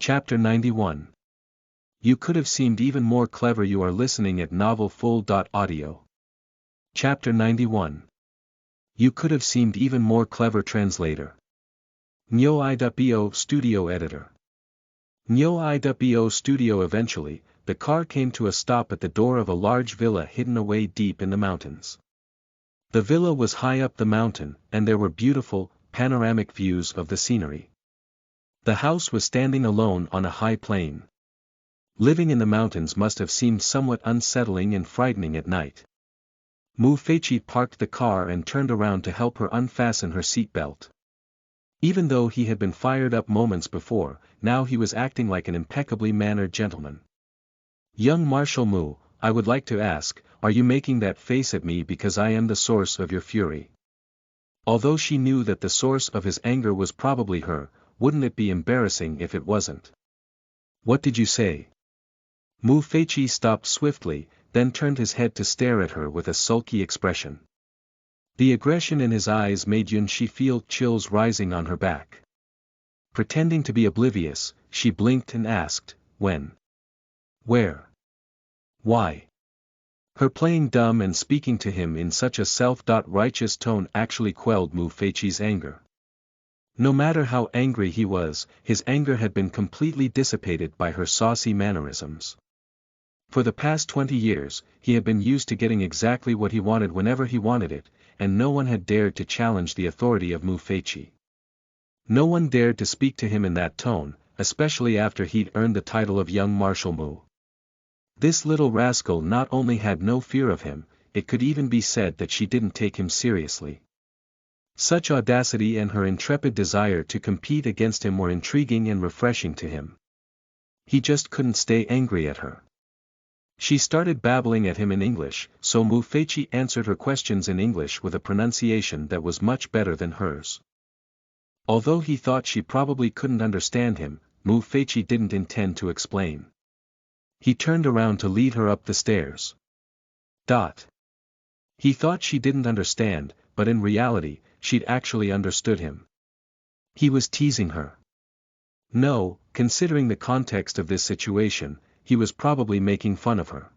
Chapter 91. You could have seemed even more clever. You are listening at novelfull.audio. Chapter 91. You could have seemed even more clever. Translator. Nyo iwo studio editor. Nyo iwo studio. Eventually, the car came to a stop at the door of a large villa hidden away deep in the mountains. The villa was high up the mountain, and there were beautiful, panoramic views of the scenery. The house was standing alone on a high plain. Living in the mountains must have seemed somewhat unsettling and frightening at night. Mu Feiqi parked the car and turned around to help her unfasten her seatbelt. Even though he had been fired up moments before, now he was acting like an impeccably mannered gentleman. Young Marshal Mu, I would like to ask, are you making that face at me because I am the source of your fury? Although she knew that the source of his anger was probably her, wouldn't it be embarrassing if it wasn't? What did you say? Mu Feiqi stopped swiftly, then turned his head to stare at her with a sulky expression. The aggression in his eyes made Yunxi feel chills rising on her back. Pretending to be oblivious, she blinked and asked, when? Where? Why? Her playing dumb and speaking to him in such a self-righteous tone actually quelled Mu Feiqi's anger. No matter how angry he was, his anger had been completely dissipated by her saucy mannerisms. For the past 20 years, he had been used to getting exactly what he wanted whenever he wanted it, and no one had dared to challenge the authority of Mu Feiqi. No one dared to speak to him in that tone, especially after he'd earned the title of Young Marshal Mu. This little rascal not only had no fear of him, it could even be said that she didn't take him seriously. Such audacity and her intrepid desire to compete against him were intriguing and refreshing to him. He just couldn't stay angry at her. She started babbling at him in English, so Mu Feiqi answered her questions in English with a pronunciation that was much better than hers. Although he thought she probably couldn't understand him, Mu Feiqi didn't intend to explain. He turned around to lead her up the stairs. He thought she didn't understand, but in reality, she'd actually understood him. He was teasing her. No, considering the context of this situation, he was probably making fun of her.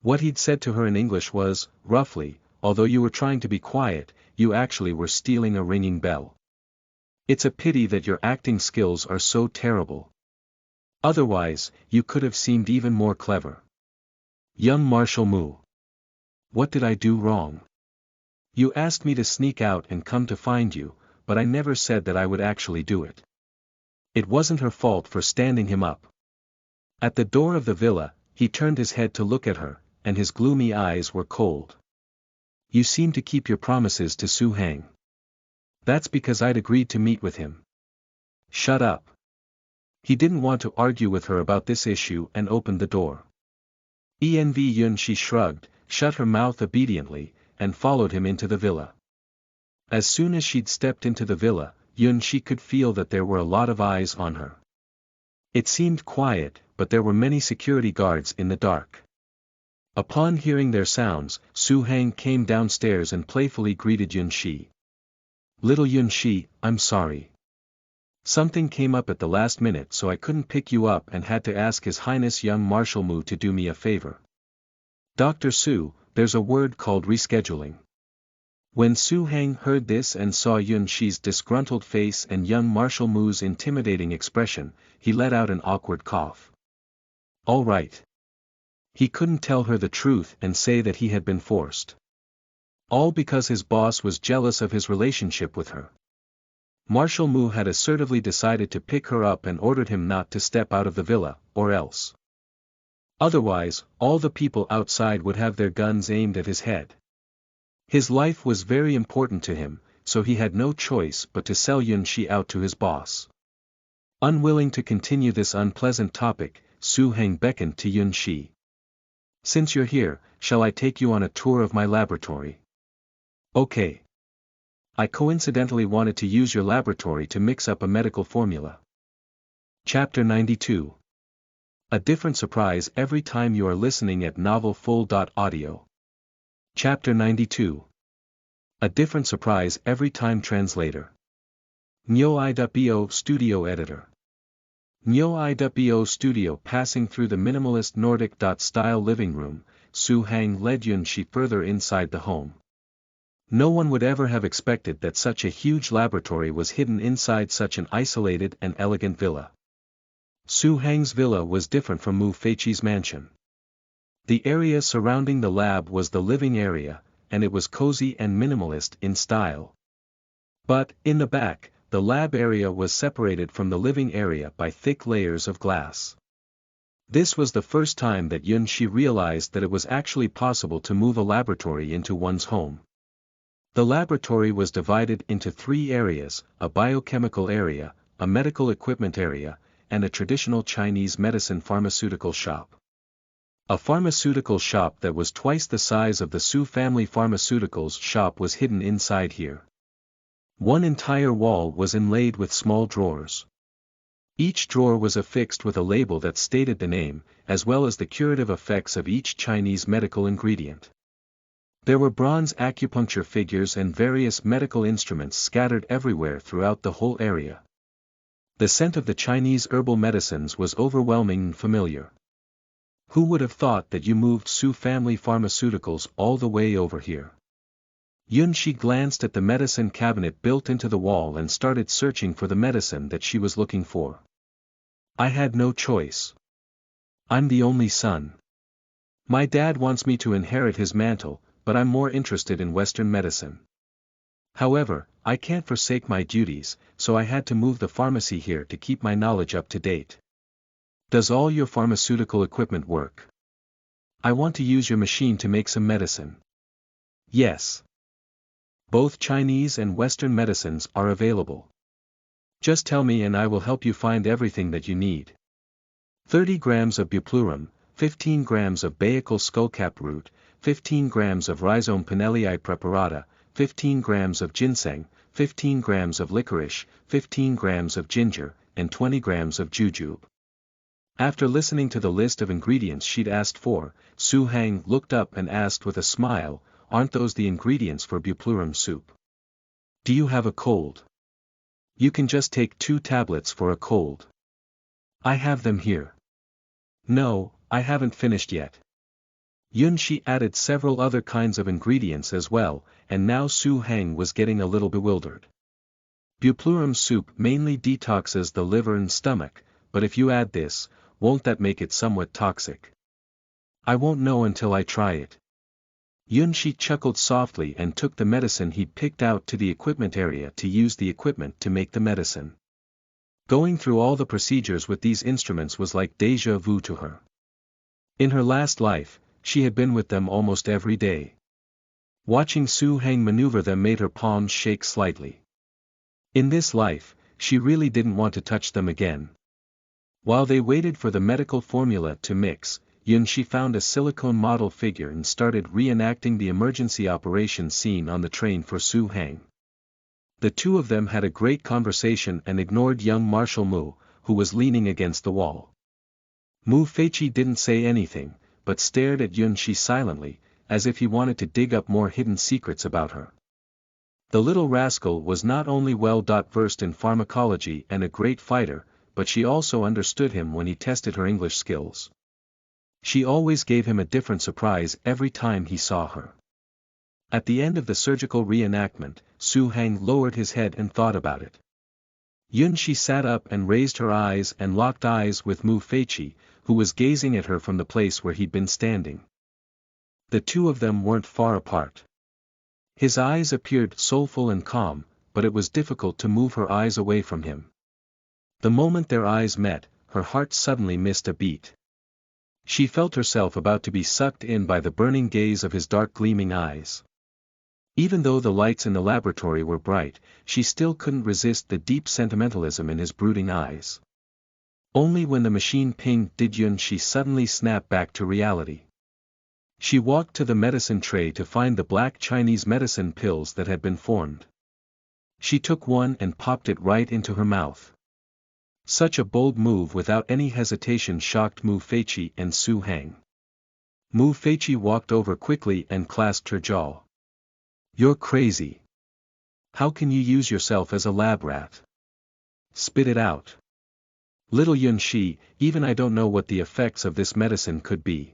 What he'd said to her in English was, roughly, although you were trying to be quiet, you actually were stealing a ringing bell. It's a pity that your acting skills are so terrible. Otherwise, you could have seemed even more clever. Young Marshal Mu. What did I do wrong? You asked me to sneak out and come to find you, but I never said that I would actually do it. It wasn't her fault for standing him up. At the door of the villa, he turned his head to look at her, and his gloomy eyes were cold. You seem to keep your promises to Su Hang. That's because I'd agreed to meet with him. Shut up. He didn't want to argue with her about this issue and opened the door. Yunxi shrugged, shut her mouth obediently, and followed him into the villa. As soon as she'd stepped into the villa, Yunxi could feel that there were a lot of eyes on her. It seemed quiet, but there were many security guards in the dark. Upon hearing their sounds, Su Hang came downstairs and playfully greeted Yunxi. Little Yunxi, I'm sorry. Something came up at the last minute so I couldn't pick you up and had to ask His Highness Young Marshal Mu to do me a favor. Dr. Su, there's a word called rescheduling. When Su Hang heard this and saw Yunxi's disgruntled face and Young Marshal Mu's intimidating expression, he let out an awkward cough. All right. He couldn't tell her the truth and say that he had been forced. All because his boss was jealous of his relationship with her. Marshal Mu had assertively decided to pick her up and ordered him not to step out of the villa, or else. Otherwise, all the people outside would have their guns aimed at his head. His life was very important to him, so he had no choice but to sell Yunxi out to his boss. Unwilling to continue this unpleasant topic, Su Hang beckoned to Yunxi. Since you're here, shall I take you on a tour of my laboratory? Okay. I coincidentally wanted to use your laboratory to mix up a medical formula. Chapter 92. A different surprise every time you are listening at novelfull.audio. Chapter 92. A different surprise every time. Translator. Nyo iwo studio editor. Nyo Iwo studio. Passing through the minimalist Nordic-style living room, Su Hang led Yunxi further inside the home. No one would ever have expected that such a huge laboratory was hidden inside such an isolated and elegant villa. Su Hang's villa was different from Mu Feiqi's mansion. The area surrounding the lab was the living area, and it was cozy and minimalist in style. But, in the back, the lab area was separated from the living area by thick layers of glass. This was the first time that Yunxi realized that it was actually possible to move a laboratory into one's home. The laboratory was divided into 3 areas, a biochemical area, a medical equipment area, and a traditional Chinese medicine pharmaceutical shop. A pharmaceutical shop that was twice the size of the Su family pharmaceuticals shop was hidden inside here. One entire wall was inlaid with small drawers. Each drawer was affixed with a label that stated the name, as well as the curative effects of each Chinese medical ingredient. There were bronze acupuncture figures and various medical instruments scattered everywhere throughout the whole area. The scent of the Chinese herbal medicines was overwhelming and familiar. Who would have thought that you moved Su family pharmaceuticals all the way over here? Yunxi glanced at the medicine cabinet built into the wall and started searching for the medicine that she was looking for. I had no choice. I'm the only son. My dad wants me to inherit his mantle, but I'm more interested in Western medicine. However, I can't forsake my duties, so I had to move the pharmacy here to keep my knowledge up to date. Does all your pharmaceutical equipment work? I want to use your machine to make some medicine. Yes. Both Chinese and Western medicines are available. Just tell me and I will help you find everything that you need. 30 grams of buplurum, 15 grams of Baikal skullcap root, 15 grams of Rhizome pinellii preparata, 15 grams of ginseng, 15 grams of licorice, 15 grams of ginger, and 20 grams of jujube. After listening to the list of ingredients she'd asked for, Su Hang looked up and asked with a smile, aren't those the ingredients for buplurum soup? Do you have a cold? You can just take 2 tablets for a cold. I have them here. No, I haven't finished yet. Yunxi added several other kinds of ingredients as well, and now Su Hang was getting a little bewildered. Buplurum soup mainly detoxes the liver and stomach, but if you add this, won't that make it somewhat toxic? I won't know until I try it. Yunxi chuckled softly and took the medicine he'd picked out to the equipment area to use the equipment to make the medicine. Going through all the procedures with these instruments was like déjà vu to her. In her last life, she had been with them almost every day. Watching Su Hang maneuver them made her palms shake slightly. In this life, she really didn't want to touch them again. While they waited for the medical formula to mix, Yunxi found a silicone model figure and started reenacting the emergency operation scene on the train for Su Hang. The two of them had a great conversation and ignored young Marshal Mu, who was leaning against the wall. Mu Feiqi didn't say anything, but stared at Yunxi silently, as if he wanted to dig up more hidden secrets about her. The little rascal was not only well-versed in pharmacology and a great fighter, but she also understood him when he tested her English skills. She always gave him a different surprise every time he saw her. At the end of the surgical reenactment, Su Hang lowered his head and thought about it. Yunxi sat up and raised her eyes and locked eyes with Mu Feiqi, who was gazing at her from the place where he'd been standing. The two of them weren't far apart. His eyes appeared soulful and calm, but it was difficult to move her eyes away from him. The moment their eyes met, her heart suddenly missed a beat. She felt herself about to be sucked in by the burning gaze of his dark gleaming eyes. Even though the lights in the laboratory were bright, she still couldn't resist the deep sentimentalism in his brooding eyes. Only when the machine pinged did Yunxi suddenly snap back to reality. She walked to the medicine tray to find the black Chinese medicine pills that had been formed. She took one and popped it right into her mouth. Such a bold move without any hesitation shocked Mu Feiqi and Su Hang. Mu Feiqi walked over quickly and clasped her jaw. You're crazy. How can you use yourself as a lab rat? Spit it out. Little Yunxi, even I don't know what the effects of this medicine could be.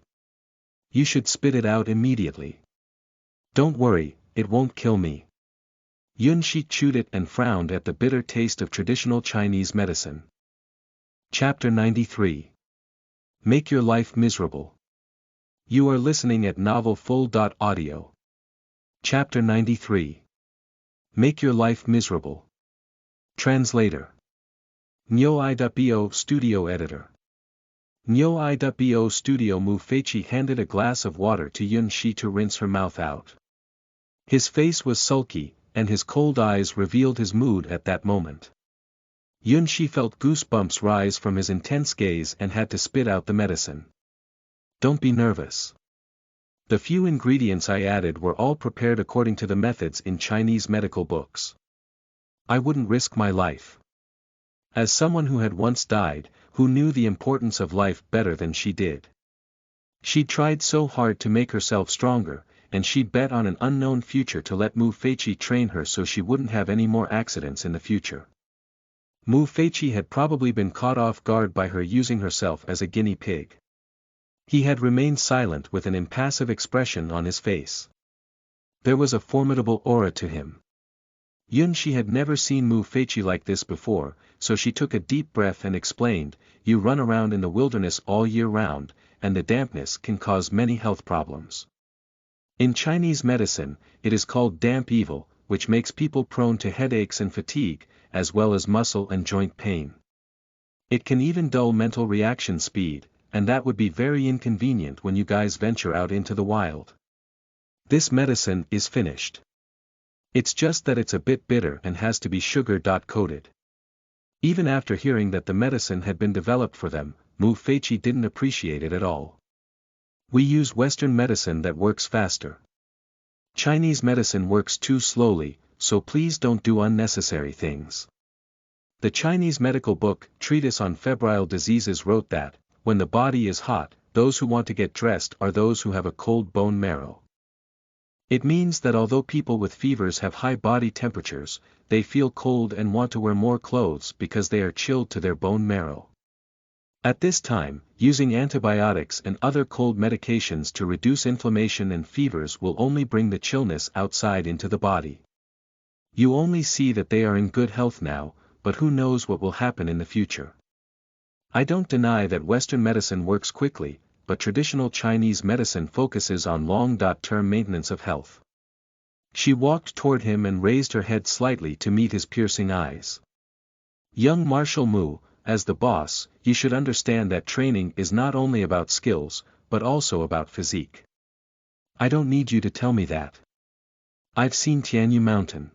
You should spit it out immediately. Don't worry, it won't kill me. Yunxi chewed it and frowned at the bitter taste of traditional Chinese medicine. Chapter 93. Make Your Life Miserable. You are listening at novelfull.audio. Chapter 93. Make Your Life Miserable. Translator. Nyo.bo Studio Editor. Nyo.bo Studio. Mu Feiqi handed a glass of water to Yunxi to rinse her mouth out. His face was sulky, and his cold eyes revealed his mood at that moment. Yunxi felt goosebumps rise from his intense gaze and had to spit out the medicine. Don't be nervous. The few ingredients I added were all prepared according to the methods in Chinese medical books. I wouldn't risk my life. As someone who had once died, who knew the importance of life better than she did. She'd tried so hard to make herself stronger, and she'd bet on an unknown future to let Mu Feiqi train her so she wouldn't have any more accidents in the future. Mu Feiqi had probably been caught off guard by her using herself as a guinea pig. He had remained silent with an impassive expression on his face. There was a formidable aura to him. Yunxi had never seen Mu Feiqi like this before, so she took a deep breath and explained, "You run around in the wilderness all year round, and the dampness can cause many health problems. In Chinese medicine, it is called damp evil, which makes people prone to headaches and fatigue, as well as muscle and joint pain. It can even dull mental reaction speed, and that would be very inconvenient when you guys venture out into the wild. This medicine is finished. It's just that it's a bit bitter and has to be sugar-coated." Even after hearing that the medicine had been developed for them, Mu Feiqi didn't appreciate it at all. We use Western medicine that works faster. Chinese medicine works too slowly, so please don't do unnecessary things. The Chinese medical book, Treatise on Febrile Diseases, wrote that, when the body is hot, those who want to get dressed are those who have a cold bone marrow. It means that although people with fevers have high body temperatures, they feel cold and want to wear more clothes because they are chilled to their bone marrow. At this time, using antibiotics and other cold medications to reduce inflammation and fevers will only bring the chillness outside into the body. You only see that they are in good health now, but who knows what will happen in the future. I don't deny that Western medicine works quickly, but traditional Chinese medicine focuses on long-term maintenance of health. She walked toward him and raised her head slightly to meet his piercing eyes. Young Marshal Mu, as the boss, you should understand that training is not only about skills, but also about physique. I don't need you to tell me that. I've seen Tianyu Mountain.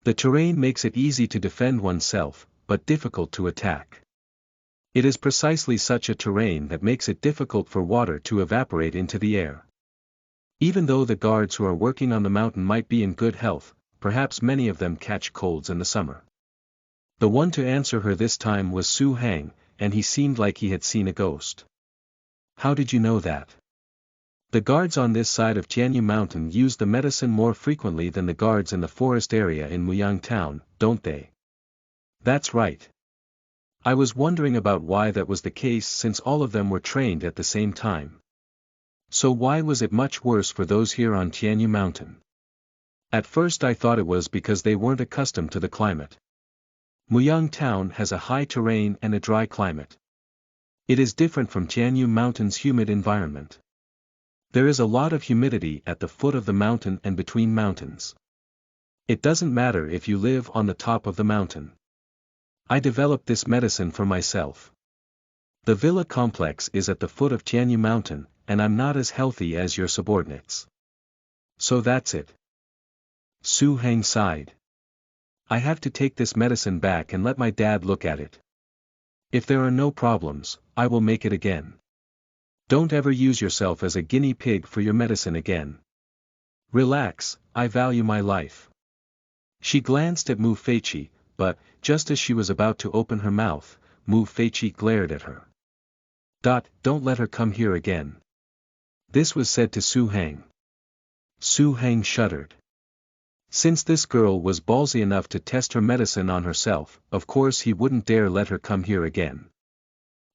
The terrain makes it easy to defend oneself, but difficult to attack. It is precisely such a terrain that makes it difficult for water to evaporate into the air. Even though the guards who are working on the mountain might be in good health, perhaps many of them catch colds in the summer. The one to answer her this time was Su Hang, and he seemed like he had seen a ghost. How did you know that? The guards on this side of Tianyu Mountain use the medicine more frequently than the guards in the forest area in Muyang Town, don't they? That's right. I was wondering about why that was the case since all of them were trained at the same time. So why was it much worse for those here on Tianyu Mountain? At first I thought it was because they weren't accustomed to the climate. Muyang Town has a high terrain and a dry climate. It is different from Tianyu Mountain's humid environment. There is a lot of humidity at the foot of the mountain and between mountains. It doesn't matter if you live on the top of the mountain. I developed this medicine for myself. The villa complex is at the foot of Tianyu Mountain, and I'm not as healthy as your subordinates. So that's it. Su Hang sighed. I have to take this medicine back and let my dad look at it. If there are no problems, I will make it again. Don't ever use yourself as a guinea pig for your medicine again. Relax, I value my life. She glanced at Mu Feiqi, but, just as she was about to open her mouth, Mu Feiqi glared at her. Don't let her come here again. This was said to Su Hang. Su Hang shuddered. Since this girl was ballsy enough to test her medicine on herself, of course he wouldn't dare let her come here again.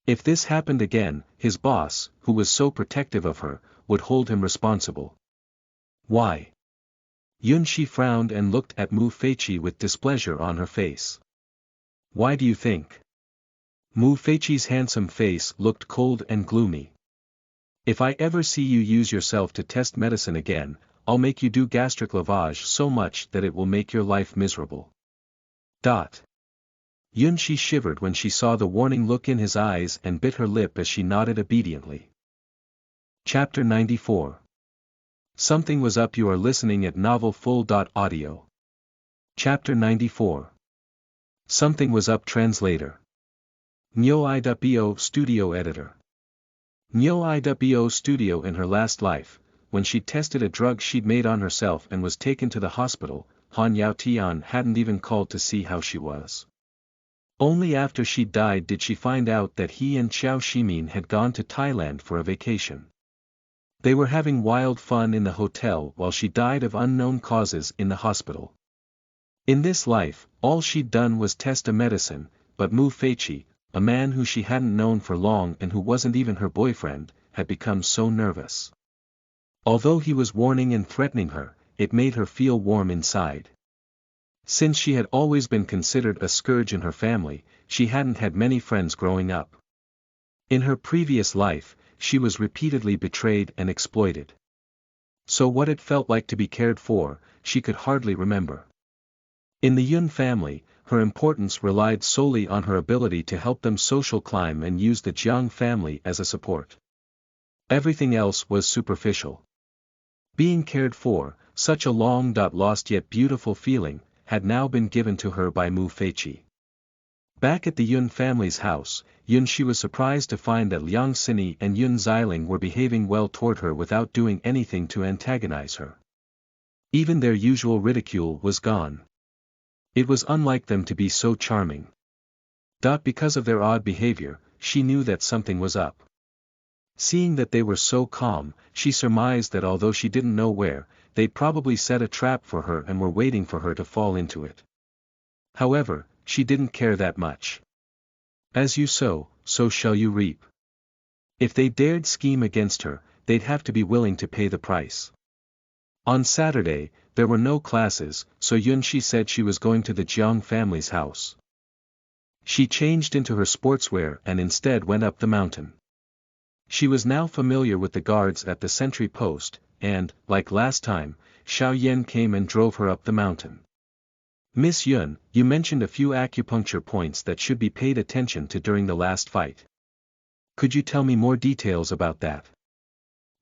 If this happened again, his boss, who was so protective of her, would hold him responsible. Why? Yunxi frowned and looked at Mu Feiqi with displeasure on her face. Why do you think? Mu Feiqi's handsome face looked cold and gloomy. If I ever see you use yourself to test medicine again, I'll make you do gastric lavage so much that it will make your life miserable. Yunxi shivered when she saw the warning look in his eyes and bit her lip as she nodded obediently. Chapter 94. Something was up. You are listening at novelfull.audio. Chapter 94. Something was up. Translator. Nyo-i.bo Studio Editor. Nyo-i.bo Studio. In her last life, when she tested a drug she'd made on herself and was taken to the hospital, Han Yaotian hadn't even called to see how she was. Only after she died did she find out that he and Xiao Shimin had gone to Thailand for a vacation. They were having wild fun in the hotel while she died of unknown causes in the hospital. In this life, all she'd done was test a medicine, but Mu Feiqi, a man who she hadn't known for long and who wasn't even her boyfriend, had become so nervous. Although he was warning and threatening her, it made her feel warm inside. Since she had always been considered a scourge in her family, she hadn't had many friends growing up. In her previous life, she was repeatedly betrayed and exploited. So what it felt like to be cared for, she could hardly remember. In the Yun family, her importance relied solely on her ability to help them social climb and use the Jiang family as a support. Everything else was superficial. Being cared for, such a long-lost yet beautiful feeling, had now been given to her by Mu Feiqi. Back at the Yun family's house, Yunxi was surprised to find that Liang Xini and Yun Xiling were behaving well toward her without doing anything to antagonize her. Even their usual ridicule was gone. It was unlike them to be so charming. Because of their odd behavior, she knew that something was up. Seeing that they were so calm, she surmised that although she didn't know where, they'd probably set a trap for her and were waiting for her to fall into it. However, she didn't care that much. As you sow, so shall you reap. If they dared scheme against her, they'd have to be willing to pay the price. On Saturday, there were no classes, so Yunxi said she was going to the Jiang family's house. She changed into her sportswear and instead went up the mountain. She was now familiar with the guards at the sentry post, and, like last time, Xiao Yan came and drove her up the mountain. Miss Yun, you mentioned a few acupuncture points that should be paid attention to during the last fight. Could you tell me more details about that?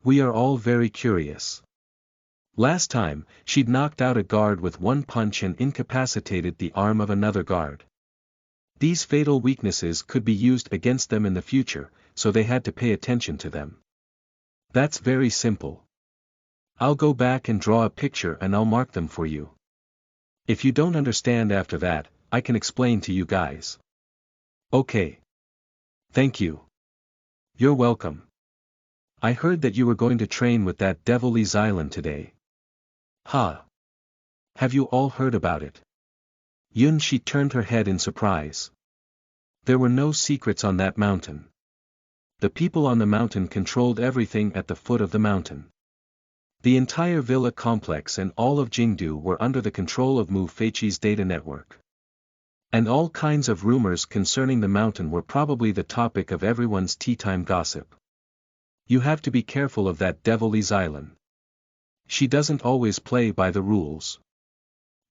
We are all very curious. Last time, she'd knocked out a guard with one punch and incapacitated the arm of another guard. These fatal weaknesses could be used against them in the future, so they had to pay attention to them. That's very simple. I'll go back and draw a picture and I'll mark them for you. If you don't understand after that, I can explain to you guys. Okay. Thank you. You're welcome. I heard that you were going to train with that devil Li Xilan today. Huh. Have you all heard about it? Yunxi turned her head in surprise. There were no secrets on that mountain. The people on the mountain controlled everything at the foot of the mountain. The entire villa complex and all of Jingdu were under the control of Mu Feiqi's data network. And all kinds of rumors concerning the mountain were probably the topic of everyone's tea-time gossip. You have to be careful of that devil Li Xilan. She doesn't always play by the rules.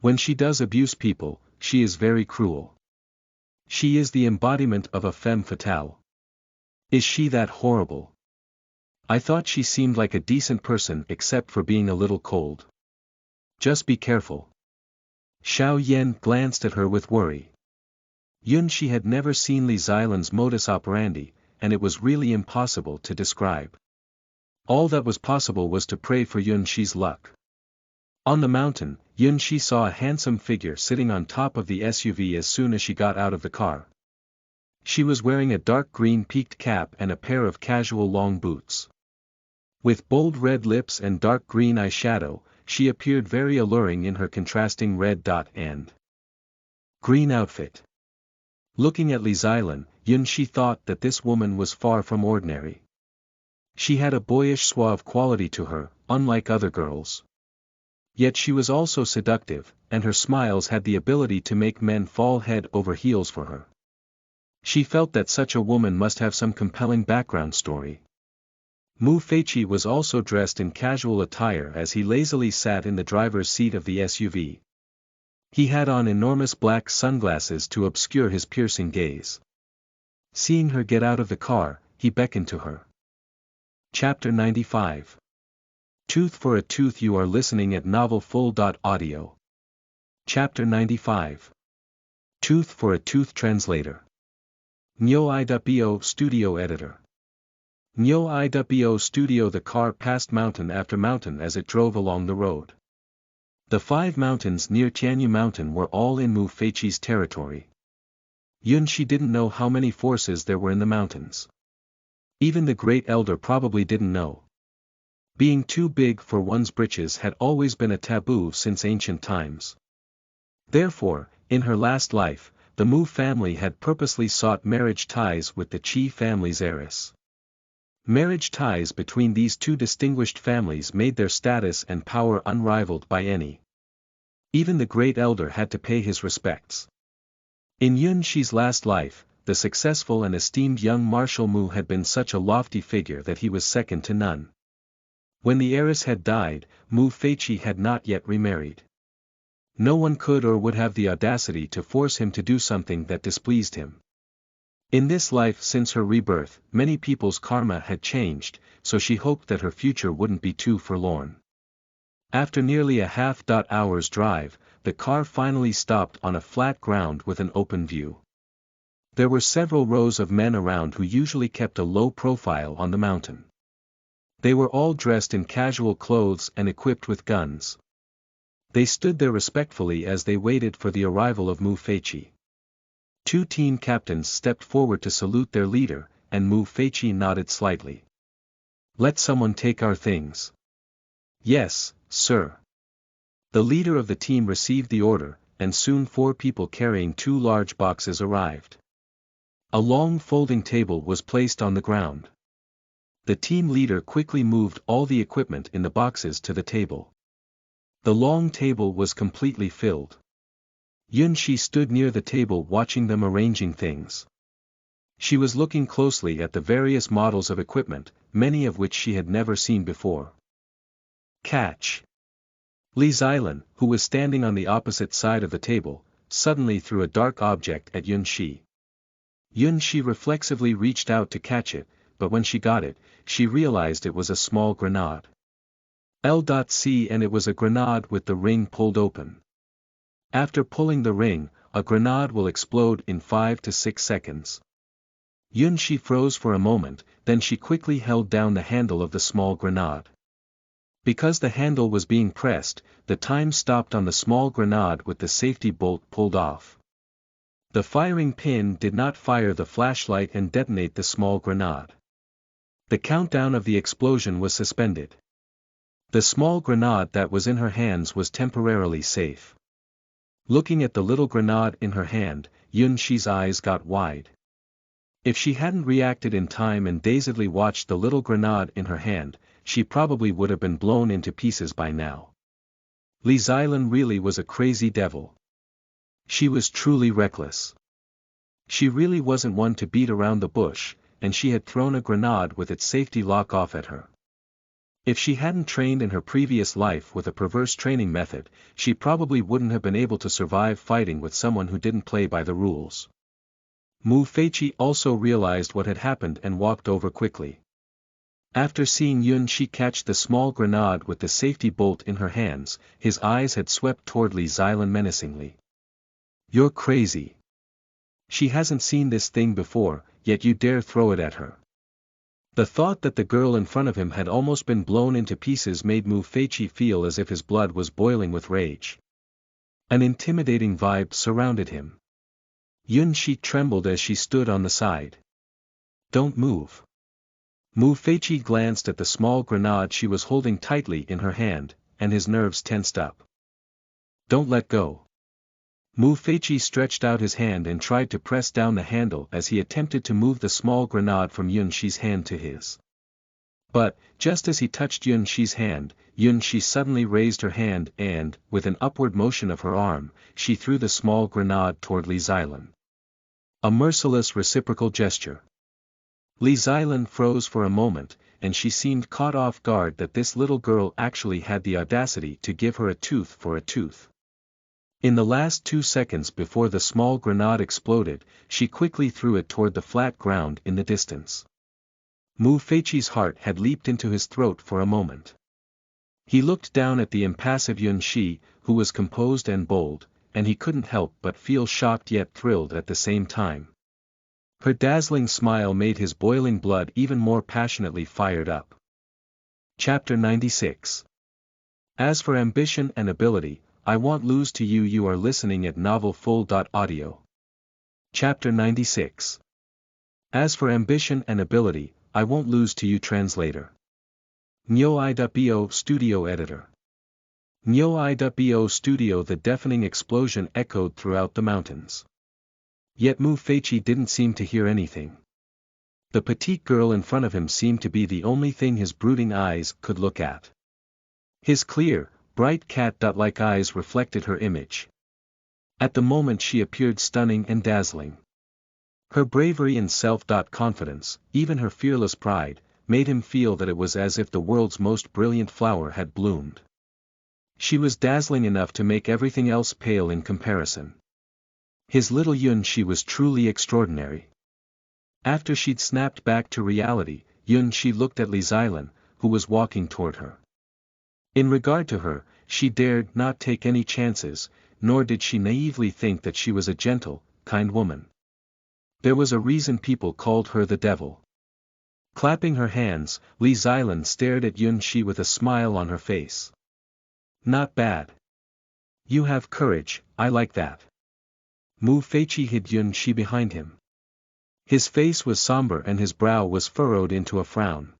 When she does abuse people, she is very cruel. She is the embodiment of a femme fatale. Is she that horrible? I thought she seemed like a decent person except for being a little cold. Just be careful. Xiao Yan glanced at her with worry. Yunxi had never seen Li Xilan's modus operandi, and it was really impossible to describe. All that was possible was to pray for Yunxi's luck. On the mountain, Yunxi saw a handsome figure sitting on top of the SUV as soon as she got out of the car. She was wearing a dark green peaked cap and a pair of casual long boots. With bold red lips and dark green eyeshadow, she appeared very alluring in her contrasting red dot and green outfit. Looking at Li Xilan, Yun-shi thought that this woman was far from ordinary. She had a boyish suave quality to her, unlike other girls. Yet she was also seductive, and her smiles had the ability to make men fall head over heels for her. She felt that such a woman must have some compelling background story. Mu Feiqi was also dressed in casual attire as he lazily sat in the driver's seat of the SUV. He had on enormous black sunglasses to obscure his piercing gaze. Seeing her get out of the car, he beckoned to her. Chapter 95. Tooth for a Tooth. You are listening at novelfull.audio. Chapter 95. Tooth for a Tooth. Translator. Nyo iwo Studio Editor. Nyo iwo Studio. The car passed mountain after mountain as it drove along the road. The 5 mountains near Tianyu Mountain were all in Mu Feiqi's territory. Yun-shi didn't know how many forces there were in the mountains. Even the Great Elder probably didn't know. Being too big for one's britches had always been a taboo since ancient times. Therefore, in her last life, the Mu family had purposely sought marriage ties with the Qi family's heiress. Marriage ties between these two distinguished families made their status and power unrivaled by any. Even the Great Elder had to pay his respects. In Yun-shi's last life, the successful and esteemed young Marshal Mu had been such a lofty figure that he was second to none. When the heiress had died, Mu Feiqi had not yet remarried. No one could or would have the audacity to force him to do something that displeased him. In this life since her rebirth, many people's karma had changed, so she hoped that her future wouldn't be too forlorn. After nearly a half-hour's drive, the car finally stopped on a flat ground with an open view. There were several rows of men around who usually kept a low profile on the mountain. They were all dressed in casual clothes and equipped with guns. They stood there respectfully as they waited for the arrival of Mu Feiqi. 2 team captains stepped forward to salute their leader, and Mu Feiqi nodded slightly. "Let someone take our things." "Yes, sir." The leader of the team received the order, and soon 4 people carrying 2 large boxes arrived. A long folding table was placed on the ground. The team leader quickly moved all the equipment in the boxes to the table. The long table was completely filled. Yun-shi stood near the table watching them arranging things. She was looking closely at the various models of equipment, many of which she had never seen before. Catch! Li Xilan, who was standing on the opposite side of the table, suddenly threw a dark object at Yun-shi. Yun-shi reflexively reached out to catch it, but when she got it, she realized it was a small grenade. L.C. and it was a grenade with the ring pulled open. After pulling the ring, a grenade will explode in 5 to 6 seconds. Yun-shi froze for a moment, then she quickly held down the handle of the small grenade. Because the handle was being pressed, the time stopped on the small grenade with the safety bolt pulled off. The firing pin did not fire the flashlight and detonate the small grenade. The countdown of the explosion was suspended. The small grenade that was in her hands was temporarily safe. Looking at the little grenade in her hand, Yun-shi's eyes got wide. If she hadn't reacted in time and dazedly watched the little grenade in her hand, she probably would have been blown into pieces by now. Li Xilan really was a crazy devil. She was truly reckless. She really wasn't one to beat around the bush, and she had thrown a grenade with its safety lock off at her. If she hadn't trained in her previous life with a perverse training method, she probably wouldn't have been able to survive fighting with someone who didn't play by the rules. Mu Feiqi also realized what had happened and walked over quickly. After seeing Yun-shi catch the small grenade with the safety bolt in her hands, his eyes had swept toward Li Xilan menacingly. "You're crazy. She hasn't seen this thing before, yet you dare throw it at her." The thought that the girl in front of him had almost been blown into pieces made Mu Feiqi feel as if his blood was boiling with rage. An intimidating vibe surrounded him. Yun-shi trembled as she stood on the side. "Don't move." Mu Feiqi glanced at the small grenade she was holding tightly in her hand, and his nerves tensed up. Don't let go. Mu Feiqi stretched out his hand and tried to press down the handle as he attempted to move the small grenade from Yun Shi's hand to his. But, just as he touched Yun Shi's hand, Yun Shi suddenly raised her hand and, with an upward motion of her arm, she threw the small grenade toward Li Xilan. A merciless reciprocal gesture. Li Xilan froze for a moment, and she seemed caught off guard that this little girl actually had the audacity to give her a tooth for a tooth. In the last 2 seconds before the small grenade exploded, she quickly threw it toward the flat ground in the distance. Mu Feiqi's heart had leaped into his throat for a moment. He looked down at the impassive Yun Shi, who was composed and bold, and he couldn't help but feel shocked yet thrilled at the same time. Her dazzling smile made his boiling blood even more passionately fired up. Chapter 96. As for ambition and ability, I won't lose to you. You are listening at novelfull.audio. Chapter 96. As for ambition and ability, I won't lose to you. Translator. Nyo.bo Studio Editor. Nyo.bo Studio. The deafening explosion echoed throughout the mountains. Yet Mu Feiqi didn't seem to hear anything. The petite girl in front of him seemed to be the only thing his brooding eyes could look at. His clear, bright cat-like eyes reflected her image. At the moment she appeared stunning and dazzling. Her bravery and self-confidence, even her fearless pride, made him feel that it was as if the world's most brilliant flower had bloomed. She was dazzling enough to make everything else pale in comparison. His little Yun Shi was truly extraordinary. After she'd snapped back to reality, Yun Shi looked at Li Xilan, who was walking toward her. In regard to her, she dared not take any chances, nor did she naively think that she was a gentle, kind woman. There was a reason people called her the devil. Clapping her hands, Li Xilan stared at Yun Shi with a smile on her face. Not bad. You have courage, I like that. Mu Feiqi hid Yun Shi behind him. His face was somber and his brow was furrowed into a frown.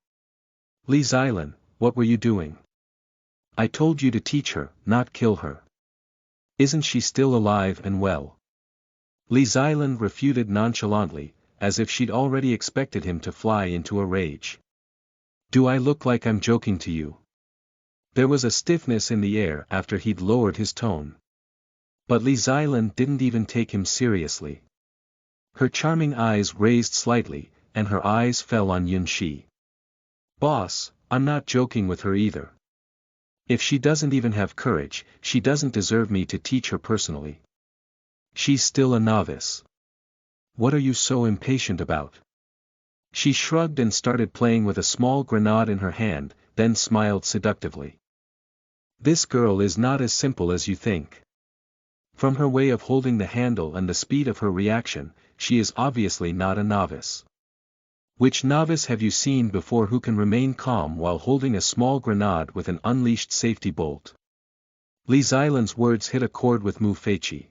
Li Xilan, what were you doing? I told you to teach her, not kill her. Isn't she still alive and well? Li Xilan refuted nonchalantly, as if she'd already expected him to fly into a rage. Do I look like I'm joking to you? There was a stiffness in the air after he'd lowered his tone. But Li Xilan didn't even take him seriously. Her charming eyes raised slightly, and her eyes fell on Yun Shi. Boss, I'm not joking with her either. If she doesn't even have courage, she doesn't deserve me to teach her personally. She's still a novice. What are you so impatient about? She shrugged and started playing with a small grenade in her hand, then smiled seductively. This girl is not as simple as you think. From her way of holding the handle and the speed of her reaction, she is obviously not a novice. Which novice have you seen before who can remain calm while holding a small grenade with an unleashed safety bolt? Li Xilan's words hit a chord with Mu Feiqi.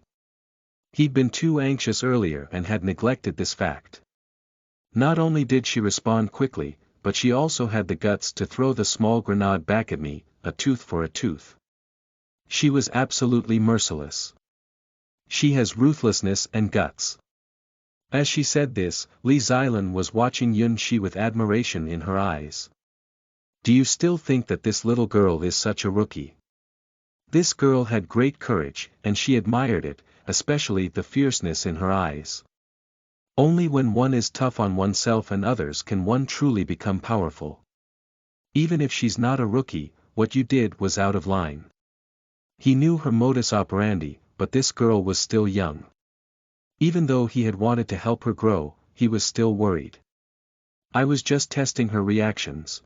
He'd been too anxious earlier and had neglected this fact. Not only did she respond quickly, but she also had the guts to throw the small grenade back at me, a tooth for a tooth. She was absolutely merciless. She has ruthlessness and guts. As she said this, Li Xilan was watching Yun Shi with admiration in her eyes. Do you still think that this little girl is such a rookie? This girl had great courage, and she admired it, especially the fierceness in her eyes. Only when one is tough on oneself and others can one truly become powerful. Even if she's not a rookie, what you did was out of line. He knew her modus operandi, but this girl was still young. Even though he had wanted to help her grow, he was still worried. I was just testing her reactions.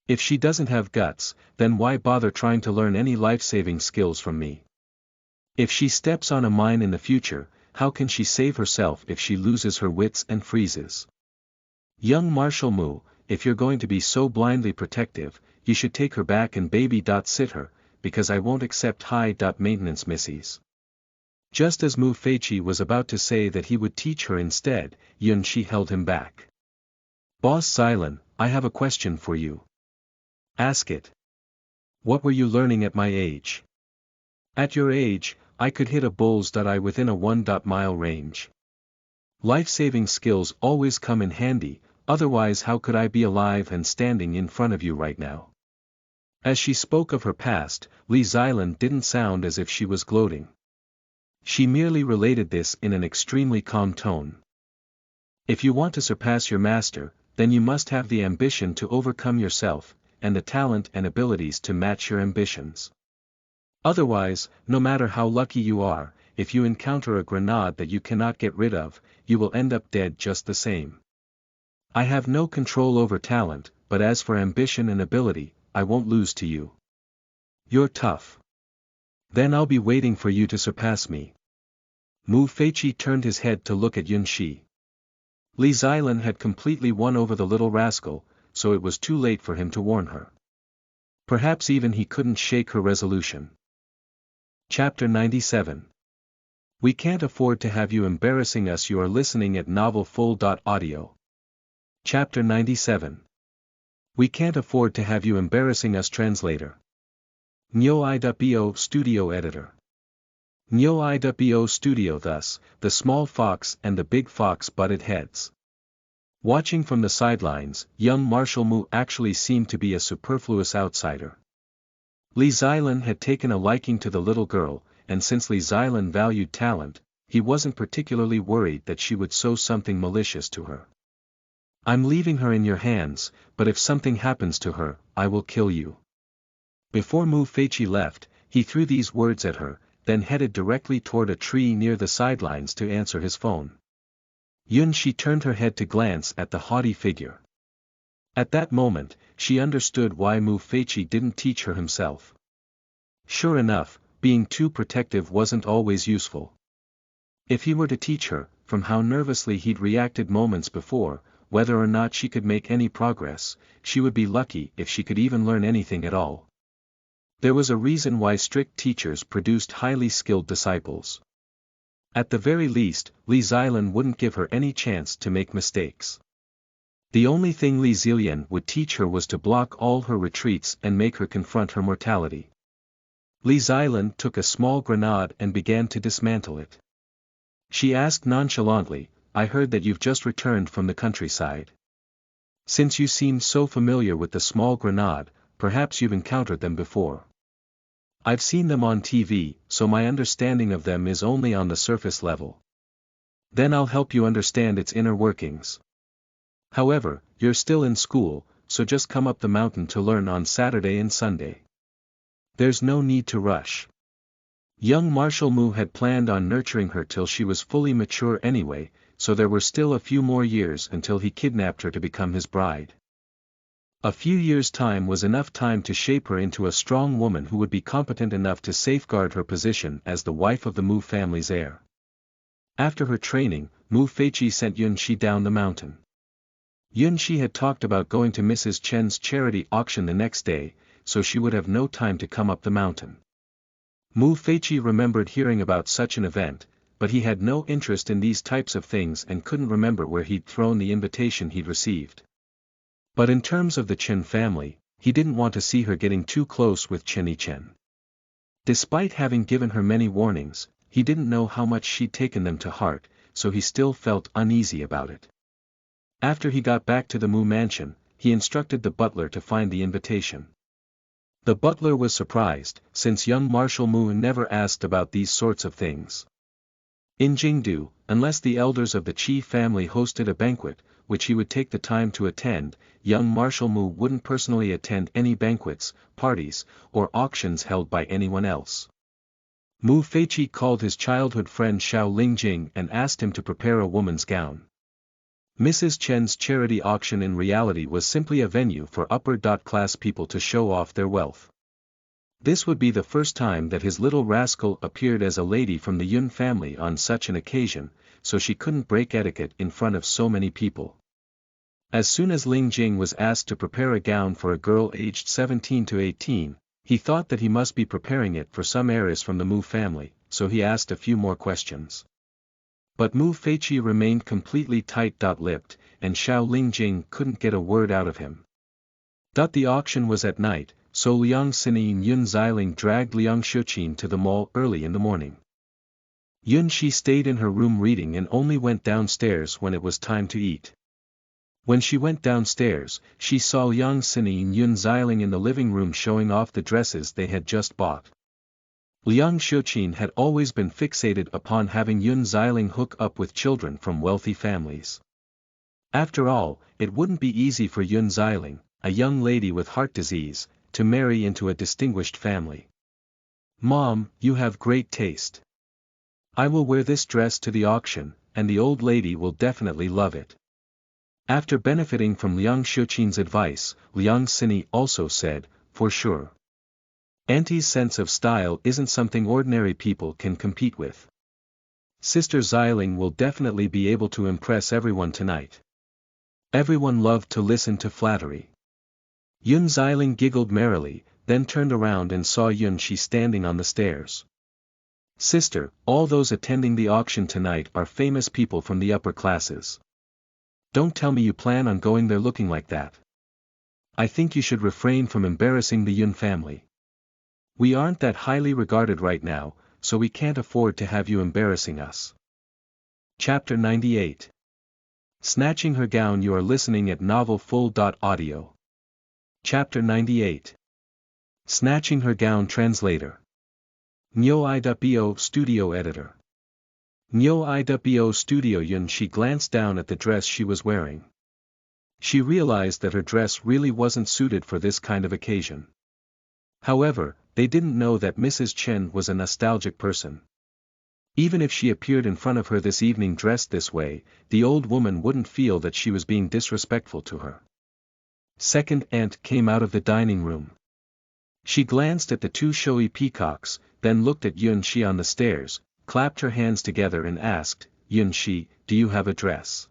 If she doesn't have guts, then why bother trying to learn any life-saving skills from me? If she steps on a mine in the future, how can she save herself if she loses her wits and freezes? Young Marshal Mu, if you're going to be so blindly protective, you should take her back and baby-sit her, because I won't accept high-maintenance missies. Just as Mu Feiqi was about to say that he would teach her instead, Yun Shi held him back. Boss Xilan, I have a question for you. Ask it. What were you learning at my age? At your age, I could hit a bull's-eye within a 1-mile range. Life-saving skills always come in handy, otherwise how could I be alive and standing in front of you right now? As she spoke of her past, Li Xilan didn't sound as if she was gloating. She merely related this in an extremely calm tone. If you want to surpass your master, then you must have the ambition to overcome yourself, and the talent and abilities to match your ambitions. Otherwise, no matter how lucky you are, if you encounter a grenade that you cannot get rid of, you will end up dead just the same. I have no control over talent, but as for ambition and ability, I won't lose to you. You're tough. Then I'll be waiting for you to surpass me. Mu Feiqi turned his head to look at Yun Shi. Li Xilan had completely won over the little rascal, so it was too late for him to warn her. Perhaps even he couldn't shake her resolution. Chapter 97. We can't afford to have you embarrassing us. You are listening at novelfull.audio. Chapter 97. We can't afford to have you embarrassing us. Translator. Nyo.bo Studio Editor. Nyo.bo Studio. Thus, the small fox and the big fox butted heads. Watching from the sidelines, young Marshal Mu actually seemed to be a superfluous outsider. Li Xilan had taken a liking to the little girl, and since Li Xilan valued talent, he wasn't particularly worried that she would sow something malicious to her. I'm leaving her in your hands, but if something happens to her, I will kill you. Before Mu Feiqi left, he threw these words at her, then headed directly toward a tree near the sidelines to answer his phone. Yun Shi turned her head to glance at the haughty figure. At that moment, she understood why Mu Feiqi didn't teach her himself. Sure enough, being too protective wasn't always useful. If he were to teach her, from how nervously he'd reacted moments before, whether or not she could make any progress, she would be lucky if she could even learn anything at all. There was a reason why strict teachers produced highly skilled disciples. At the very least, Li Xilan wouldn't give her any chance to make mistakes. The only thing Li Xilan would teach her was to block all her retreats and make her confront her mortality. Li Xilan took a small grenade and began to dismantle it. She asked nonchalantly, I heard that you've just returned from the countryside. Since you seem so familiar with the small grenade, perhaps you've encountered them before. I've seen them on TV, so my understanding of them is only on the surface level. Then I'll help you understand its inner workings. However, you're still in school, so just come up the mountain to learn on Saturday and Sunday. There's no need to rush. Young Marshal Mu had planned on nurturing her till she was fully mature anyway, so there were still a few more years until he kidnapped her to become his bride. A few years' time was enough time to shape her into a strong woman who would be competent enough to safeguard her position as the wife of the Mu family's heir. After her training, Mu Feiqi sent Yun Shi down the mountain. Yun Shi had talked about going to Mrs. Chen's charity auction the next day, so she would have no time to come up the mountain. Mu Feiqi remembered hearing about such an event, but he had no interest in these types of things and couldn't remember where he'd thrown the invitation he'd received. But in terms of the Chen family, he didn't want to see her getting too close with Chen Yichen. Despite having given her many warnings, he didn't know how much she'd taken them to heart, so he still felt uneasy about it. After he got back to the Mu mansion, he instructed the butler to find the invitation. The butler was surprised, since young Marshal Mu never asked about these sorts of things. In Jingdu, unless the elders of the Qi family hosted a banquet, which he would take the time to attend, young Marshal Mu wouldn't personally attend any banquets, parties, or auctions held by anyone else. Mu Feiqi called his childhood friend Xiao Lingjing and asked him to prepare a woman's gown. Mrs. Chen's charity auction in reality was simply a venue for upper-class people to show off their wealth. This would be the first time that his little rascal appeared as a lady from the Yun family on such an occasion, so she couldn't break etiquette in front of so many people. As soon as Ling Jing was asked to prepare a gown for a girl aged 17 to 18, he thought that he must be preparing it for some heiress from the Mu family, so he asked a few more questions. But Mu Feiqi remained completely tight-lipped, and Xiao Lingjing couldn't get a word out of him. The auction was at night, so Liang Sini and Yun Xiling dragged Liang Shuqin to the mall early in the morning. Yun Shi stayed in her room reading and only went downstairs when it was time to eat. When she went downstairs, she saw Liang Sini and Yun Xiling in the living room showing off the dresses they had just bought. Liang Shuqin had always been fixated upon having Yun Xiling hook up with children from wealthy families. After all, it wouldn't be easy for Yun Xiling, a young lady with heart disease, to marry into a distinguished family. "Mom, you have great taste. I will wear this dress to the auction, and the old lady will definitely love it." After benefiting from Liang Shuqin's advice, Liang Sini also said, "For sure. Auntie's sense of style isn't something ordinary people can compete with. Sister Xiling will definitely be able to impress everyone tonight." Everyone loved to listen to flattery. Yun Xiling giggled merrily, then turned around and saw Yun Shi standing on the stairs. "Sister, all those attending the auction tonight are famous people from the upper classes. Don't tell me you plan on going there looking like that. I think you should refrain from embarrassing the Yun family. We aren't that highly regarded right now, so we can't afford to have you embarrassing us." Chapter 98. Snatching her gown. You are listening at novelfull.audio. Chapter 98. Snatching her gown. Translator. Nyo iwo Studio Editor. Nyo iwo Studio. Yun Shi glanced down at the dress she was wearing. She realized that her dress really wasn't suited for this kind of occasion. However, they didn't know that Mrs. Chen was a nostalgic person. Even if she appeared in front of her this evening dressed this way, the old woman wouldn't feel that she was being disrespectful to her. Second aunt came out of the dining room. She glanced at the two showy peacocks, then looked at Yun Shi on the stairs, clapped her hands together and asked, "Yun Shi, do you have a dress?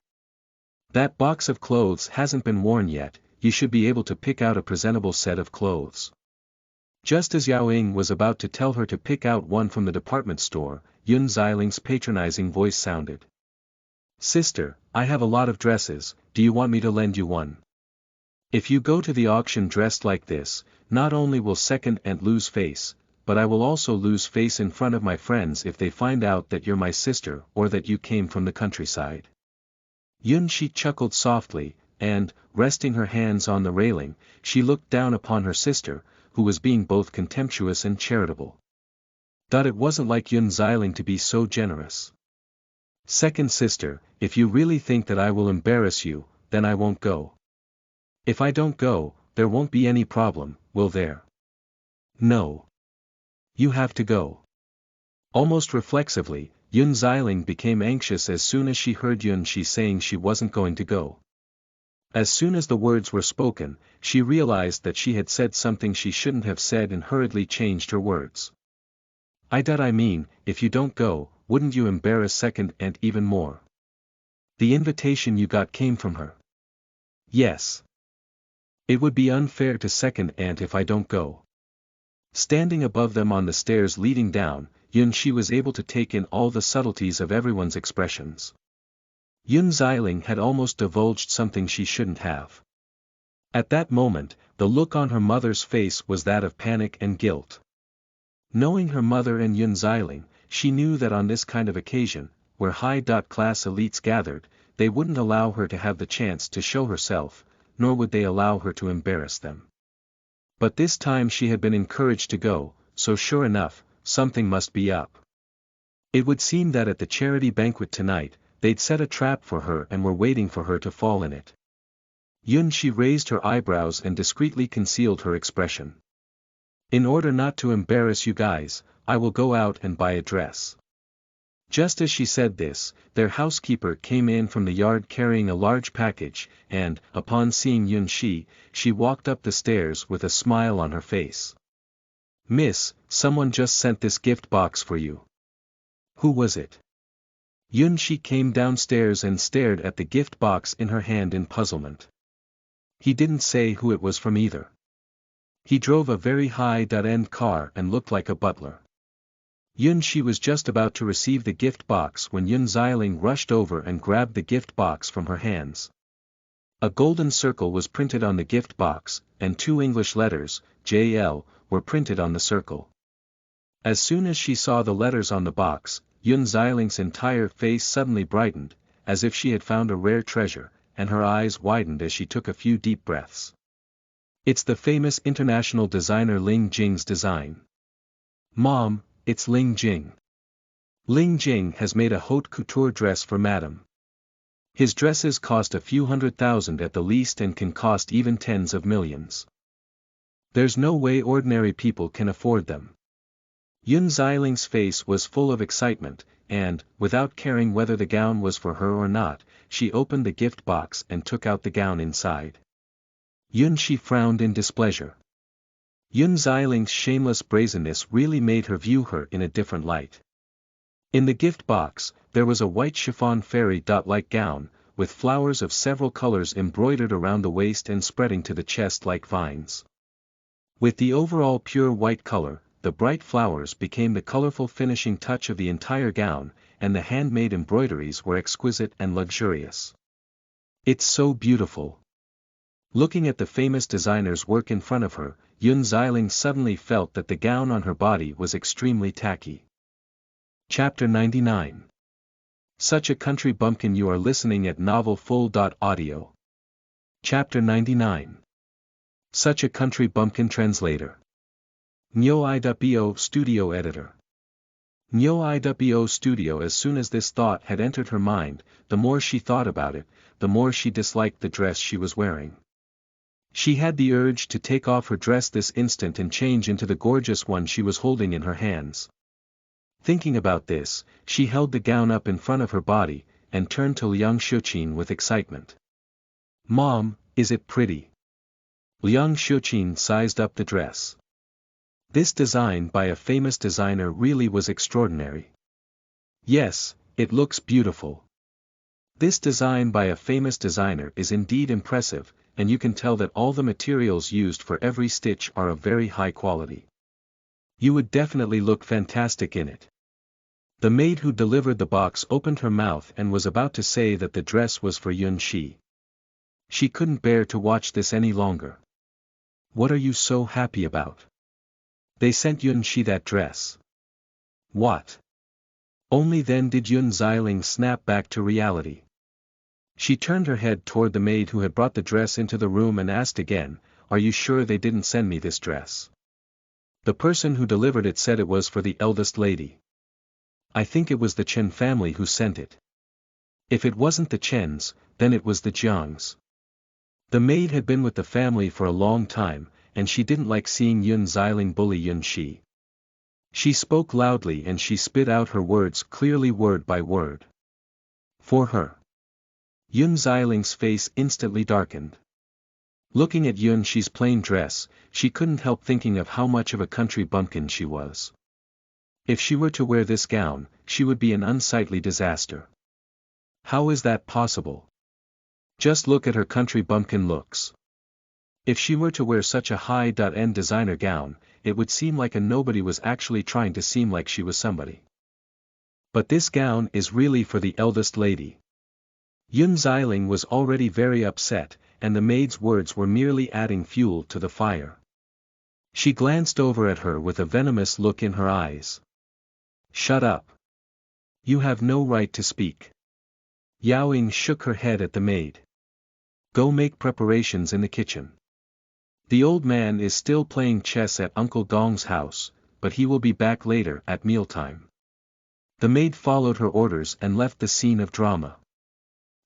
That box of clothes hasn't been worn yet, you should be able to pick out a presentable set of clothes." Just as Yao Ying was about to tell her to pick out one from the department store, Yun Xiling's patronizing voice sounded. "Sister, I have a lot of dresses, do you want me to lend you one? If you go to the auction dressed like this, not only will second aunt lose face, but I will also lose face in front of my friends if they find out that you're my sister or that you came from the countryside." Yun Shi chuckled softly, and, resting her hands on the railing, she looked down upon her sister, who was being both contemptuous and charitable. It wasn't like Yun Xiling to be so generous. "Second sister, if you really think that I will embarrass you, then I won't go. If I don't go, there won't be any problem, will there?" "No. You have to go." Almost reflexively, Yun Xiling became anxious as soon as she heard Yun Shi saying she wasn't going to go. As soon as the words were spoken, she realized that she had said something she shouldn't have said and hurriedly changed her words. I mean, if you don't go, wouldn't you embarrass second aunt even more? The invitation you got came from her." "Yes. It would be unfair to second aunt if I don't go." Standing above them on the stairs leading down, Yun Shi was able to take in all the subtleties of everyone's expressions. Yun Xiling had almost divulged something she shouldn't have. At that moment, the look on her mother's face was that of panic and guilt. Knowing her mother and Yun Xiling, she knew that on this kind of occasion, where high-class elites gathered, they wouldn't allow her to have the chance to show herself, nor would they allow her to embarrass them. But this time she had been encouraged to go, so sure enough, something must be up. It would seem that at the charity banquet tonight, they'd set a trap for her and were waiting for her to fall in it. Yun Shi raised her eyebrows and discreetly concealed her expression. "In order not to embarrass you guys, I will go out and buy a dress." Just as she said this, their housekeeper came in from the yard carrying a large package, and, upon seeing Yun Shi, she walked up the stairs with a smile on her face. "Miss, someone just sent this gift box for you." "Who was it?" Yun Shi came downstairs and stared at the gift box in her hand in puzzlement. He didn't say who it was from either. He drove a very high-end car and looked like a butler. Yun Shi was just about to receive the gift box when Yun Xiling rushed over and grabbed the gift box from her hands. A golden circle was printed on the gift box, and 2 English letters, JL, were printed on the circle. As soon as she saw the letters on the box, Yun Xiling's entire face suddenly brightened, as if she had found a rare treasure, and her eyes widened as she took a few deep breaths. It's the famous international designer Ling Jing's design. Mom, it's Ling Jing. Ling Jing has made a haute couture dress for Madame. His dresses cost a few $100,000 at the least and can cost even tens of millions. There's no way ordinary people can afford them. Yun Xiling's face was full of excitement, and, without caring whether the gown was for her or not, she opened the gift box and took out the gown inside. Yun Shi frowned in displeasure. Yun Xiling's shameless brazenness really made her view her in a different light. In the gift box, there was a white chiffon fairy dot-like gown, with flowers of several colors embroidered around the waist and spreading to the chest like vines. With the overall pure white color, the bright flowers became the colorful finishing touch of the entire gown, and the handmade embroideries were exquisite and luxurious. It's so beautiful. Looking at the famous designer's work in front of her, Yun Xiling suddenly felt that the gown on her body was extremely tacky. Chapter 99. Such a country bumpkin. You are listening at novelfull.audio. Chapter 99. Such a country bumpkin. Translator. Nyo-iwo Studio Editor. Nyo-iwo Studio. As soon as this thought had entered her mind, the more she thought about it, the more she disliked the dress she was wearing. She had the urge to take off her dress this instant and change into the gorgeous one she was holding in her hands. Thinking about this, she held the gown up in front of her body, and turned to Liang Xiuqin with excitement. Mom, is it pretty? Liang Xiuqin sized up the dress. This design by a famous designer really was extraordinary. Yes, it looks beautiful. This design by a famous designer is indeed impressive, and you can tell that all the materials used for every stitch are of very high quality. You would definitely look fantastic in it. The maid who delivered the box opened her mouth and was about to say that the dress was for Yun Shi. She couldn't bear to watch this any longer. What are you so happy about? They sent Yun Shi that dress. What? Only then did Yun Xiling snap back to reality. She turned her head toward the maid who had brought the dress into the room and asked again, "Are you sure they didn't send me this dress? The person who delivered it said it was for the eldest lady. I think it was the Chen family who sent it. If it wasn't the Chens, then it was the Jiangs." The maid had been with the family for a long time, and she didn't like seeing Yun Xiling bully Yun Shi. She spoke loudly and she spit out her words clearly word by word. For her. Yun Xiling's face instantly darkened. Looking at Yun Shi's plain dress, she couldn't help thinking of how much of a country bumpkin she was. If she were to wear this gown, she would be an unsightly disaster. How is that possible? Just look at her country bumpkin looks. If she were to wear such a high-end designer gown, it would seem like a nobody was actually trying to seem like she was somebody. But this gown is really for the eldest lady. Yun Xiling was already very upset, and the maid's words were merely adding fuel to the fire. She glanced over at her with a venomous look in her eyes. Shut up. You have no right to speak. Yao Ying shook her head at the maid. Go make preparations in the kitchen. The old man is still playing chess at Uncle Dong's house, but he will be back later at mealtime. The maid followed her orders and left the scene of drama.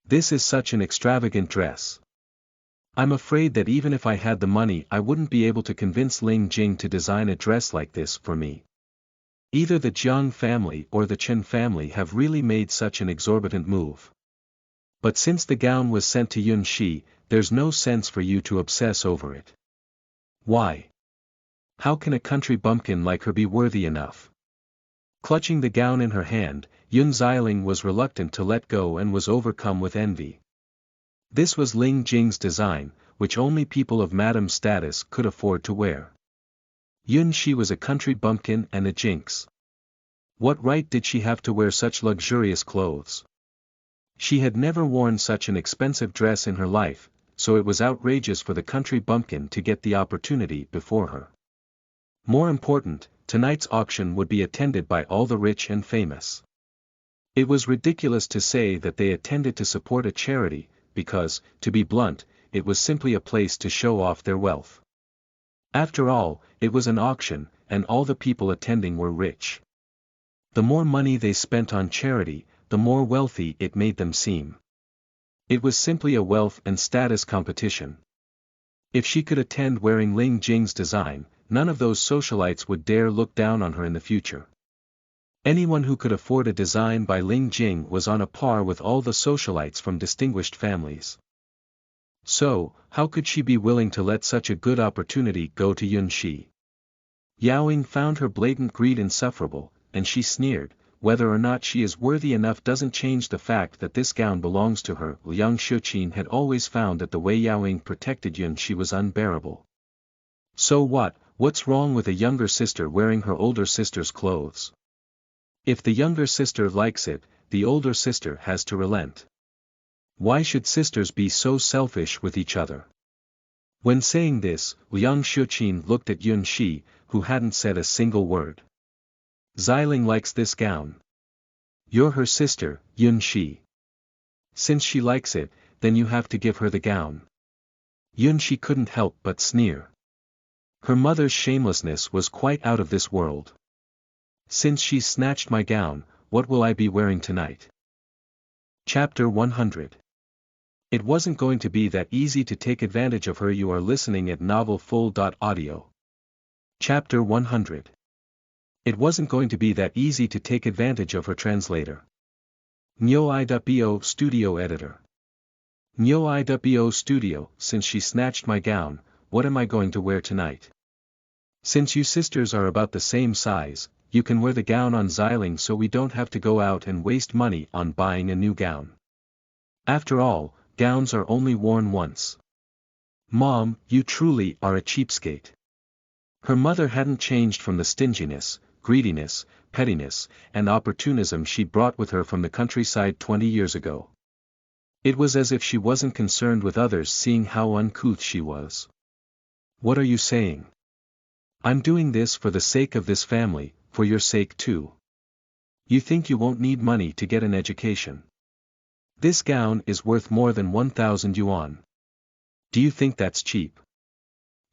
This is such an extravagant dress. I'm afraid that even if I had the money I wouldn't be able to convince Ling Jing to design a dress like this for me. Either the Jiang family or the Chen family have really made such an exorbitant move. But since the gown was sent to Yun Shi, there's no sense for you to obsess over it. Why? How can a country bumpkin like her be worthy enough? Clutching the gown in her hand, Yun Xiling was reluctant to let go and was overcome with envy. This was Ling Jing's design, which only people of Madame's status could afford to wear. Yun Shi was a country bumpkin and a jinx. What right did she have to wear such luxurious clothes? She had never worn such an expensive dress in her life, so it was outrageous for the country bumpkin to get the opportunity before her. More important, tonight's auction would be attended by all the rich and famous. It was ridiculous to say that they attended to support a charity, because, to be blunt, it was simply a place to show off their wealth. After all, it was an auction, and all the people attending were rich. The more money they spent on charity, the more wealthy it made them seem. It was simply a wealth and status competition. If she could attend wearing Ling Jing's design, none of those socialites would dare look down on her in the future. Anyone who could afford a design by Ling Jing was on a par with all the socialites from distinguished families. So, how could she be willing to let such a good opportunity go to Yun Shi? Yao Ying found her blatant greed insufferable, and she sneered, "Whether or not she is worthy enough doesn't change the fact that this gown belongs to her." Liang Shuqin had always found that the way Yao Ying protected Yun Shi was unbearable. So what's wrong with a younger sister wearing her older sister's clothes? If the younger sister likes it, the older sister has to relent. Why should sisters be so selfish with each other? When saying this, Liang Shuqin looked at Yun Shi, who hadn't said a single word. "Xiling likes this gown. You're her sister, Yun Shi. Since she likes it, then you have to give her the gown." Yun Shi couldn't help but sneer. Her mother's shamelessness was quite out of this world. "Since she's snatched my gown, what will I be wearing tonight?" Chapter 100. It wasn't going to be that easy to take advantage of her. You are listening at novelfull.audio. Chapter 100. It wasn't going to be that easy to take advantage of her. Translator. Nyo.bo Studio Editor. Nyo.bo Studio. Since she snatched my gown, what am I going to wear tonight? Since you sisters are about the same size, you can wear the gown on Xiling, so we don't have to go out and waste money on buying a new gown. After all, gowns are only worn once. Mom, you truly are a cheapskate. Her mother hadn't changed from the stinginess, greediness, pettiness, and opportunism she brought with her from the countryside 20 years ago. It was as if she wasn't concerned with others seeing how uncouth she was. "What are you saying?" "I'm doing this for the sake of this family, for your sake too. You think you won't need money to get an education. This gown is worth more than 1,000 yuan. Do you think that's cheap?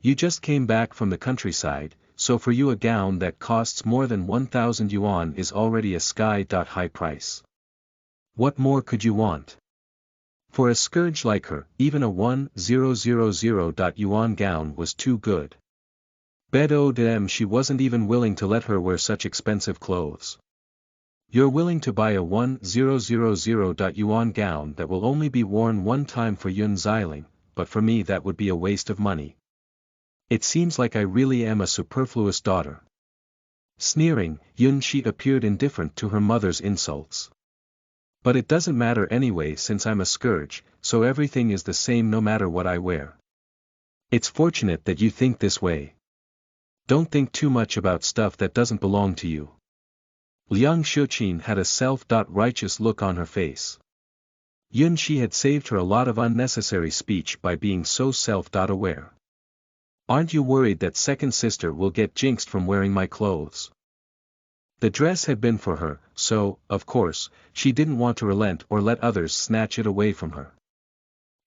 You just came back from the countryside, so for you a gown that costs more than 1,000 yuan is already a sky-high price. What more could you want? For a scourge like her, even a 1,000 yuan gown was too good. Bedo dem, she wasn't even willing to let her wear such expensive clothes. You're willing to buy a 1,000 yuan gown that will only be worn one time for Yun Xiling, but for me that would be a waste of money. It seems like I really am a superfluous daughter." Sneering, Yun Shi appeared indifferent to her mother's insults. "But it doesn't matter anyway, since I'm a scourge, so everything is the same no matter what I wear. It's fortunate that you think this way. Don't think too much about stuff that doesn't belong to you." Liang Shuqin had a self-righteous look on her face. Yun Shi had saved her a lot of unnecessary speech by being so self-aware. "Aren't you worried that second sister will get jinxed from wearing my clothes?" The dress had been for her, so, of course, she didn't want to relent or let others snatch it away from her.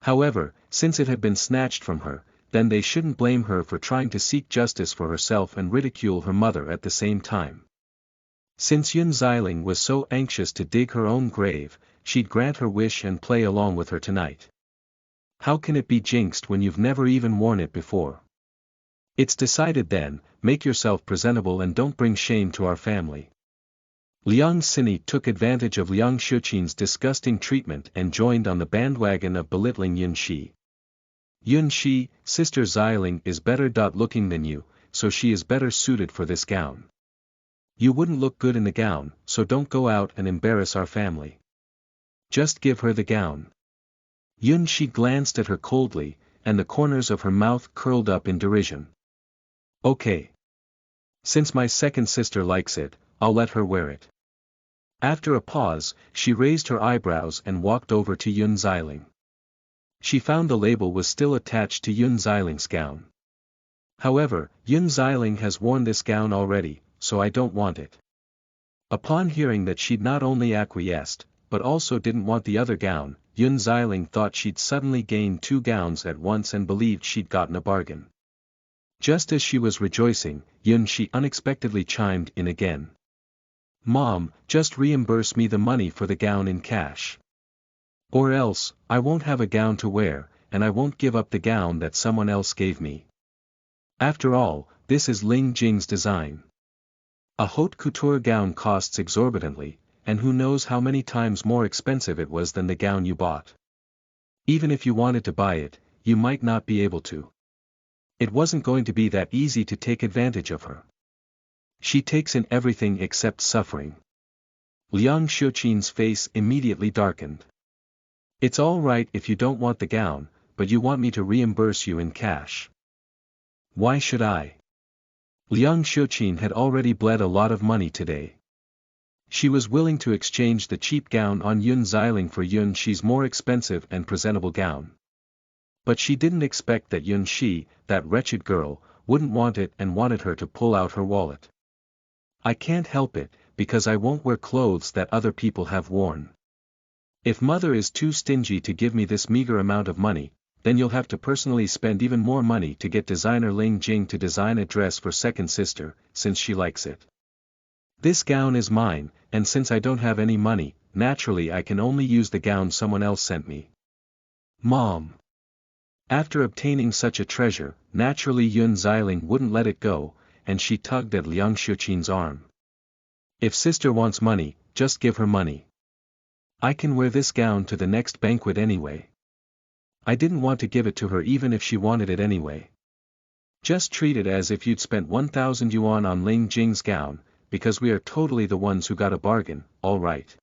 However, since it had been snatched from her, then they shouldn't blame her for trying to seek justice for herself and ridicule her mother at the same time. Since Yun Xiling was so anxious to dig her own grave, she'd grant her wish and play along with her tonight. How can it be jinxed when you've never even worn it before? It's decided then, make yourself presentable and don't bring shame to our family. Liang Sini took advantage of Liang Shuqin's disgusting treatment and joined on the bandwagon of belittling Yun Shi. "Yun Shi, Sister Xiling is better looking than you, so she is better suited for this gown. You wouldn't look good in the gown, so don't go out and embarrass our family. Just give her the gown." Yun Shi glanced at her coldly, and the corners of her mouth curled up in derision. "Okay. Since my second sister likes it, I'll let her wear it." After a pause, she raised her eyebrows and walked over to Yun Xiling. She found the label was still attached to Yun Xiling's gown. However, Yun Xiling has worn this gown already, so I don't want it. Upon hearing that she'd not only acquiesced, but also didn't want the other gown, Yun Xiling thought she'd suddenly gained 2 gowns at once and believed she'd gotten a bargain. Just as she was rejoicing, Yun Shi unexpectedly chimed in again. "Mom, just reimburse me the money for the gown in cash. Or else, I won't have a gown to wear, and I won't give up the gown that someone else gave me. After all, this is Ling Jing's design. A haute couture gown costs exorbitantly, and who knows how many times more expensive it was than the gown you bought. Even if you wanted to buy it, you might not be able to. It wasn't going to be that easy to take advantage of her. She takes in everything except suffering." Liang Xiuqin's face immediately darkened. "It's all right if you don't want the gown, but you want me to reimburse you in cash. Why should I?" Liang Xiuqin had already bled a lot of money today. She was willing to exchange the cheap gown on Yun Xiling for Yun Shi's more expensive and presentable gown. But she didn't expect that Yun Shi, that wretched girl, wouldn't want it and wanted her to pull out her wallet. "I can't help it, because I won't wear clothes that other people have worn. If mother is too stingy to give me this meager amount of money, then you'll have to personally spend even more money to get designer Ling Jing to design a dress for second sister, since she likes it. This gown is mine, and since I don't have any money, naturally I can only use the gown someone else sent me. Mom." After obtaining such a treasure, naturally Yun Xiling wouldn't let it go, and she tugged at Liang Xiuqin's arm. "If sister wants money, just give her money. I can wear this gown to the next banquet anyway. I didn't want to give it to her even if she wanted it anyway. Just treat it as if you'd spent 1,000 yuan on Ling Jing's gown, because we are totally the ones who got a bargain, all right."